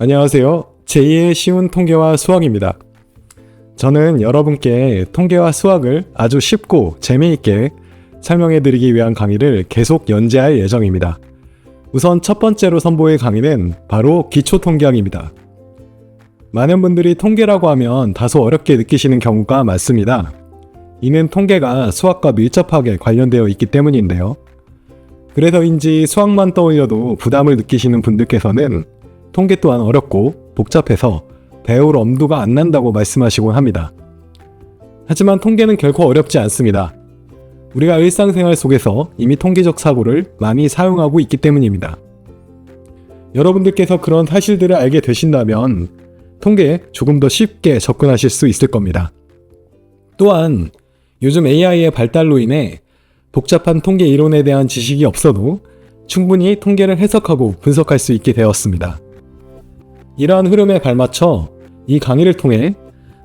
안녕하세요. 제2의 쉬운 통계와 수학입니다. 저는 여러분께 통계와 수학을 아주 쉽고 재미있게 설명해 드리기 위한 강의를 계속 연재할 예정입니다. 우선 첫 번째로 선보일 강의는 바로 기초통계학입니다. 많은 분들이 통계라고 하면 다소 어렵게 느끼시는 경우가 많습니다. 이는 통계가 수학과 밀접하게 관련되어 있기 때문인데요. 그래서인지 수학만 떠올려도 부담을 느끼시는 분들께서는 통계 또한 어렵고 복잡해서 배울 엄두가 안 난다고 말씀하시곤 합니다. 하지만 통계는 결코 어렵지 않습니다. 우리가 일상생활 속에서 이미 통계적 사고를 많이 사용하고 있기 때문입니다. 여러분들께서 그런 사실들을 알게 되신다면 통계에 조금 더 쉽게 접근하실 수 있을 겁니다. 또한 요즘 AI의 발달로 인해 복잡한 통계 이론에 대한 지식이 없어도 충분히 통계를 해석하고 분석할 수 있게 되었습니다. 이러한 흐름에 발맞춰 이 강의를 통해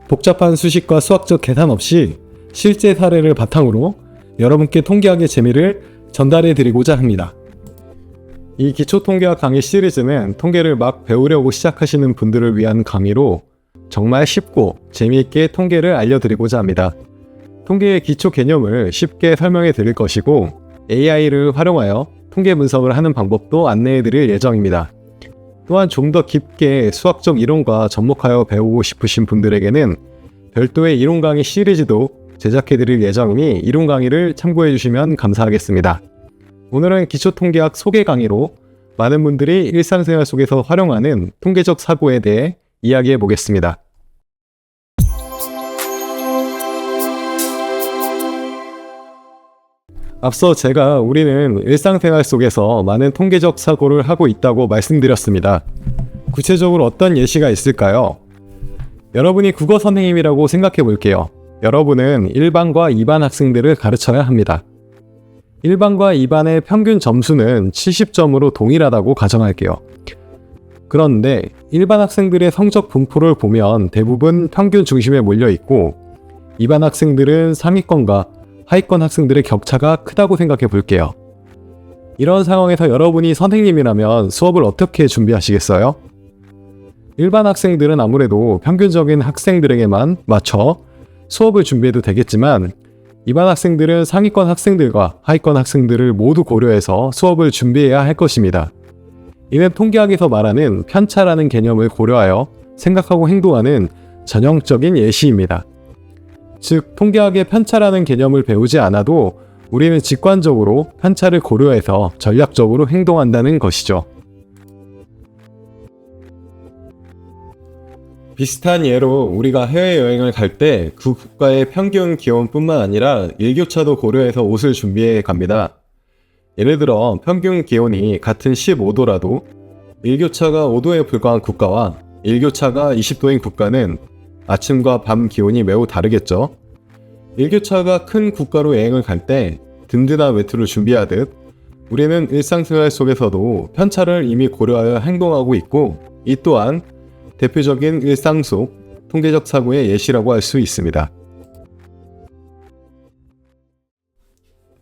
복잡한 수식과 수학적 계산 없이 실제 사례를 바탕으로 여러분께 통계학의 재미를 전달해 드리고자 합니다. 이 기초통계학 강의 시리즈는 통계를 막 배우려고 시작하시는 분들을 위한 강의로 정말 쉽고 재미있게 통계를 알려드리고자 합니다. 통계의 기초 개념을 쉽게 설명해 드릴 것이고 AI를 활용하여 통계 분석을 하는 방법도 안내해 드릴 예정입니다. 또한 좀 더 깊게 수학적 이론과 접목하여 배우고 싶으신 분들에게는 별도의 이론 강의 시리즈도 제작해 드릴 예정이니 이론 강의를 참고해 주시면 감사하겠습니다. 오늘은 기초통계학 소개 강의로 많은 분들이 일상생활 속에서 활용하는 통계적 사고에 대해 이야기해 보겠습니다. 앞서 제가 우리는 일상생활 속에서 많은 통계적 사고를 하고 있다고 말씀드렸습니다. 구체적으로 어떤 예시가 있을까요? 여러분이 국어 선생님이라고 생각해 볼게요. 여러분은 1반과 2반 학생들을 가르쳐야 합니다. 1반과 2반의 평균 점수는 70점으로 동일하다고 가정할게요. 그런데 1반 학생들의 성적 분포를 보면 대부분 평균 중심에 몰려 있고 2반 학생들은 상위권과 하위권 학생들의 격차가 크다고 생각해 볼게요. 이런 상황에서 여러분이 선생님이라면 수업을 어떻게 준비하시겠어요? 일반 학생들은 아무래도 평균적인 학생들에게만 맞춰 수업을 준비해도 되겠지만 2반 학생들은 상위권 학생들과 하위권 학생들을 모두 고려해서 수업을 준비해야 할 것입니다. 이는 통계학에서 말하는 편차라는 개념을 고려하여 생각하고 행동하는 전형적인 예시입니다. 즉, 통계학의 편차라는 개념을 배우지 않아도 우리는 직관적으로 편차를 고려해서 전략적으로 행동한다는 것이죠. 비슷한 예로 우리가 해외여행을 갈 때 그 국가의 평균 기온뿐만 아니라 일교차도 고려해서 옷을 준비해 갑니다. 예를 들어 평균 기온이 같은 15도라도 일교차가 5도에 불과한 국가와 일교차가 20도인 국가는 아침과 밤 기온이 매우 다르겠죠. 일교차가 큰 국가로 여행을 갈 때 든든한 외투를 준비하듯 우리는 일상생활 속에서도 편차를 이미 고려하여 행동하고 있고 이 또한 대표적인 일상 속 통계적 사고의 예시라고 할 수 있습니다.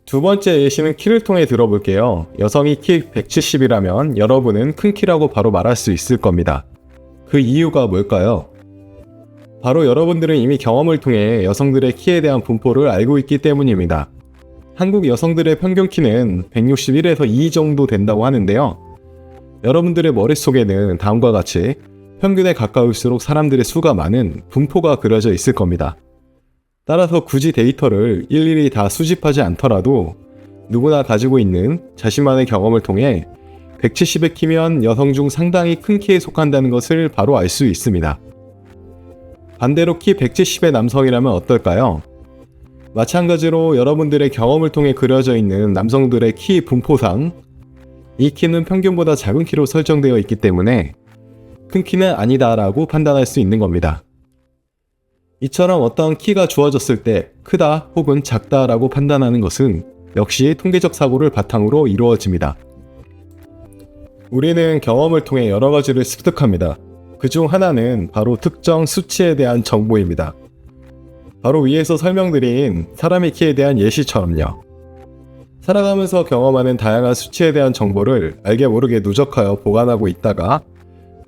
두 번째 예시는 키를 통해 들어볼게요. 여성이 키 170이라면 여러분은 큰 키라고 바로 말할 수 있을 겁니다. 그 이유가 뭘까요? 바로 여러분들은 이미 경험을 통해 여성들의 키에 대한 분포를 알고 있기 때문입니다. 한국 여성들의 평균 키는 161에서 2 정도 된다고 하는데요. 여러분들의 머릿속에는 다음과 같이 평균에 가까울수록 사람들의 수가 많은 분포가 그려져 있을 겁니다. 따라서 굳이 데이터를 일일이 다 수집하지 않더라도 누구나 가지고 있는 자신만의 경험을 통해 170의 키면 여성 중 상당히 큰 키에 속한다는 것을 바로 알 수 있습니다. 반대로 키 170의 남성이라면 어떨까요? 마찬가지로 여러분들의 경험을 통해 그려져 있는 남성들의 키 분포상 이 키는 평균보다 작은 키로 설정되어 있기 때문에 큰 키는 아니다라고 판단할 수 있는 겁니다. 이처럼 어떤 키가 주어졌을 때 크다 혹은 작다라고 판단하는 것은 역시 통계적 사고를 바탕으로 이루어집니다. 우리는 경험을 통해 여러 가지를 습득합니다. 그중 하나는 바로 특정 수치에 대한 정보입니다. 바로 위에서 설명드린 사람의 키에 대한 예시처럼요. 살아가면서 경험하는 다양한 수치에 대한 정보를 알게 모르게 누적하여 보관하고 있다가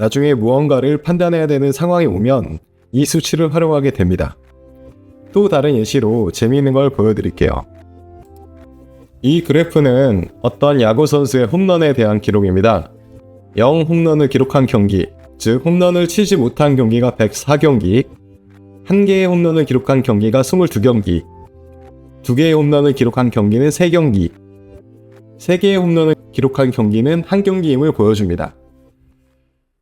나중에 무언가를 판단해야 되는 상황이 오면 이 수치를 활용하게 됩니다. 또 다른 예시로 재미있는 걸 보여드릴게요. 이 그래프는 어떤 야구 선수의 홈런에 대한 기록입니다. 0 홈런을 기록한 경기, 즉 홈런을 치지 못한 경기가 104경기, 1개의 홈런을 기록한 경기가 22경기, 2개의 홈런을 기록한 경기는 3경기, 3개의 홈런을 기록한 경기는 1경기임을 보여줍니다.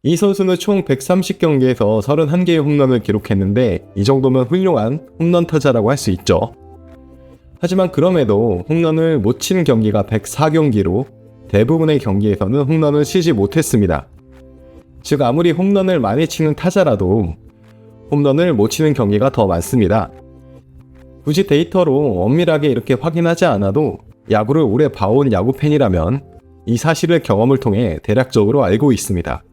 이 선수는 총 130경기에서 31개의 홈런을 기록했는데 이 정도면 훌륭한 홈런 타자라고 할 수 있죠. 하지만 그럼에도 홈런을 못 치는 경기가 104경기로 대부분의 경기에서는 홈런을 치지 못했습니다. 즉 아무리 홈런을 많이 치는 타자라도 홈런을 못 치는 경기가 더 많습니다. 굳이 데이터로 엄밀하게 이렇게 확인하지 않아도 야구를 오래 봐온 야구 팬이라면 이 사실을 경험을 통해 대략적으로 알고 있습니다.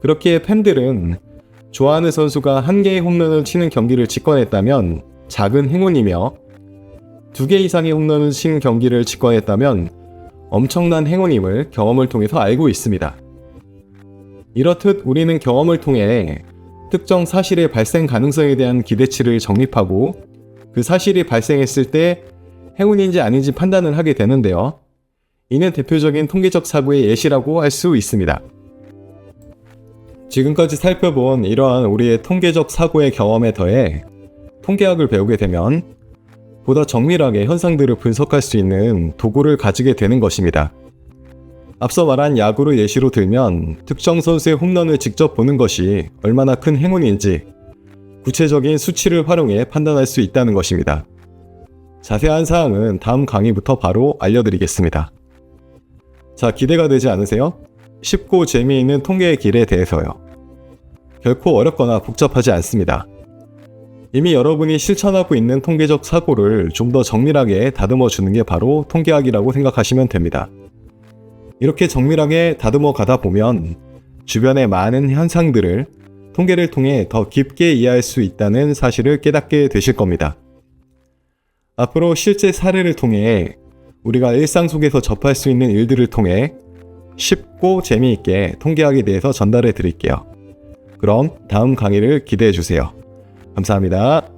그렇기에 팬들은 좋아하는 선수가 1개의 홈런을 치는 경기를 직관했다면 작은 행운이며 2개 이상의 홈런을 치는 경기를 직관했다면 엄청난 행운임을 경험을 통해서 알고 있습니다. 이렇듯 우리는 경험을 통해 특정 사실의 발생 가능성에 대한 기대치를 정립하고 그 사실이 발생했을 때 행운인지 아닌지 판단을 하게 되는데요. 이는 대표적인 통계적 사고의 예시라고 할 수 있습니다. 지금까지 살펴본 이러한 우리의 통계적 사고의 경험에 더해 통계학을 배우게 되면 보다 정밀하게 현상들을 분석할 수 있는 도구를 가지게 되는 것입니다. 앞서 말한 야구를 예시로 들면 특정 선수의 홈런을 직접 보는 것이 얼마나 큰 행운인지 구체적인 수치를 활용해 판단할 수 있다는 것입니다. 자세한 사항은 다음 강의부터 바로 알려드리겠습니다. 자, 기대가 되지 않으세요? 쉽고 재미있는 통계의 길에 대해서요. 결코 어렵거나 복잡하지 않습니다. 이미 여러분이 실천하고 있는 통계적 사고를 좀 더 정밀하게 다듬어 주는 게 바로 통계학이라고 생각하시면 됩니다. 이렇게 정밀하게 다듬어 가다 보면 주변의 많은 현상들을 통계를 통해 더 깊게 이해할 수 있다는 사실을 깨닫게 되실 겁니다. 앞으로 실제 사례를 통해 우리가 일상 속에서 접할 수 있는 일들을 통해 쉽고 재미있게 통계학에 대해서 전달해 드릴게요. 그럼 다음 강의를 기대해 주세요. 감사합니다.